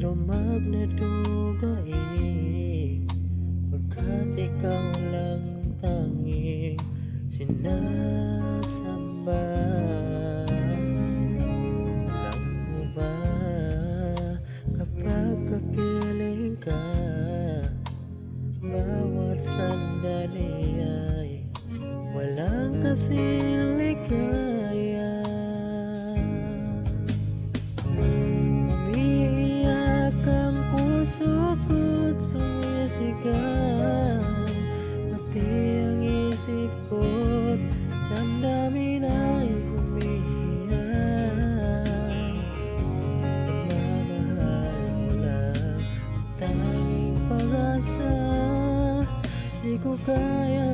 lumag na dugaig, pagkat ikaw lang ang tanging sinasamba. Alam mo ba, kapag kapiling ka, bawat sandali ay walang kasing ligaya. Umiiyak ang puso ko't sumisigaw, pati ang isip ko't damdamin ay humihiyang. Pagmamahal mo lang ang tanging pag-asa, di ko kaya